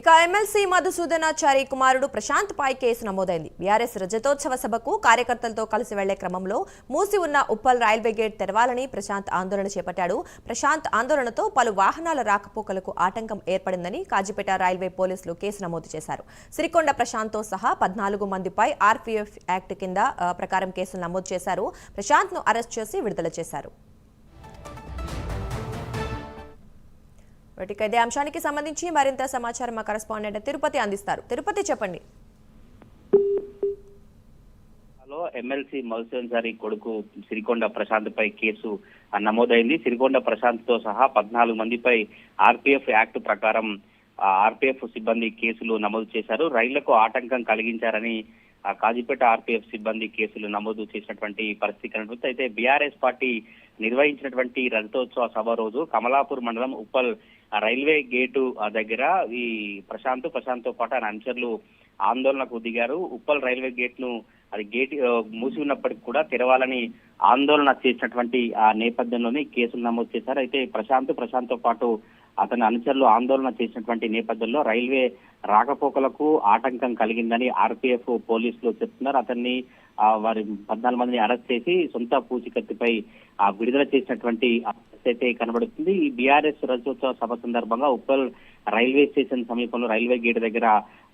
ఇక ఎమ్మెల్సీ మధుసూదనాచారి కుమారుడు ప్రశాంత్ పై కేసు నమోదైంది. బీఆర్ఎస్ రజతోత్సవ సభకు కార్యకర్తలతో కలిసి వెళ్లే క్రమంలో మూసి ఉన్న ఉప్పల్ రైల్వే గేట్ తెరవాలని ప్రశాంత్ ఆందోళన చేపట్టాడు. ప్రశాంత్ ఆందోళనతో పలు వాహనాల రాకపోకలకు ఆటంకం ఏర్పడిందని కాజీపేట రైల్వే పోలీసులు కేసు నమోదు చేశారు. సిరికొండ ప్రశాంత్తో సహా 14 మందిపై ఆర్పీఎఫ్ యాక్ట్ కింద ప్రకారం కేసులు నమోదు చేశారు. ప్రశాంత్ను అరెస్ట్ చేసి విడుదల చేశారు. ఇదే అంశానికి సంబంధించి మరింత సమాచారం మా కరెస్పాండెంట్ తిరుపతి అందిస్తారు. తిరుపతి, చెప్పండి. ఎమ్మెల్సీ మధుసూదనాచారి కొడుకు సిరికొండ ప్రశాంత్ పై కేసు నమోదైంది. సిరికొండ ప్రశాంత్ తో సహా 14 మందిపై ఆర్పీఎఫ్ యాక్ట్ ప్రకారం ఆర్పీఎఫ్ సిబ్బంది కేసులు నమోదు చేశారు. రైళ్లకు ఆటంకం కలిగించారని కాజీపేట ఆర్పీఎఫ్ సిబ్బంది కేసులు నమోదు చేసినటువంటి పరిస్థితి కనబడుతుంది. అయితే బీఆర్ఎస్ పార్టీ నిర్వహించినటువంటి రజతోత్సవ సభ రోజు కమలాపూర్ మండలం ఉప్పల్ రైల్వే గేటు దగ్గర ఈ ప్రశాంత్ తో పాటు ఆయన అనుచరులు ఆందోళనకు దిగారు. ఉప్పల్ రైల్వే గేట్ ను అది గేట్ మూసి ఉన్నప్పటికీ కూడా తెరవాలని ఆందోళన చేసినటువంటి ఆ నేపథ్యంలోనే కేసులు నమోదు చేశారు. అయితే ప్రశాంత్ తో పాటు అతని అనుచరులు ఆందోళన చేసినటువంటి నేపథ్యంలో రైల్వే రాకపోకలకు ఆటంకం కలిగిందని ఆర్పీఎఫ్ పోలీసులు చెప్తున్నారు. అతన్ని వారి 14 మందిని అరెస్ట్ చేసి సొంత పూచికత్తుపై విడుదల చేసినటువంటి అయితే కనబడుతుంది. ఈ బీఆర్ఎస్ రజతోత్సవ సభ సందర్భంగా ఉప్పల్ రైల్వే స్టేషన్ సమీపంలో రైల్వే గేట్ దగ్గర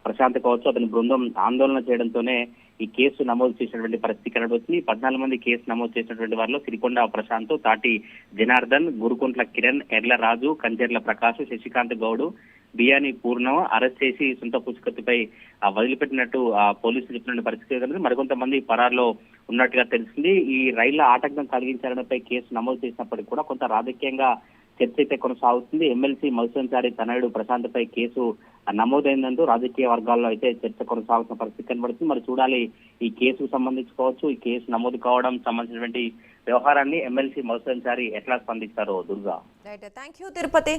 ప్రశాంత్ కావచ్చు అతని బృందం ఆందోళన చేయడంతోనే ఈ కేసు నమోదు చేసినటువంటి పరిస్థితి కనబడుతుంది. 14 మంది కేసు నమోదు చేసినటువంటి వారిలో సిరికొండ ప్రశాంత్, తాటి జనార్దన్, గురుకుంట్ల కిరణ్, ఎర్ల రాజు, కంచెర్ల ప్రకాష్, శశికాంత్ గౌడ్, బియాని పూర్ణం అరెస్ట్ చేసి సొంత పుస్తకత్తుపై వదిలిపెట్టినట్టు పోలీసులు చెప్పిన పరిస్థితి కనుక మరికొంతమంది పరారులో ఉన్నట్టుగా తెలిసింది. ఈ రైళ్ల ఆటంకం కలిగించాలపై కేసు నమోదు చేసినప్పటికీ కూడా కొంత రాజకీయంగా చర్చ అయితే కొనసాగుతుంది. ఎమ్మెల్సీ మధుసూదనాచారి తనయుడు ప్రశాంత్ పై కేసు నమోదైందంటూ రాజకీయ వర్గాల్లో అయితే చర్చ కొనసాగుతున్న పరిస్థితి కనబడుతుంది. మరి చూడాలి ఈ కేసుకు సంబంధించి కావచ్చు, ఈ కేసు నమోదు కావడం సంబంధించినటువంటి వ్యవహారాన్ని ఎమ్మెల్సీ మధుసూదనాచారి ఎట్లా స్పందిస్తారో. Durga, thank you Tirupati.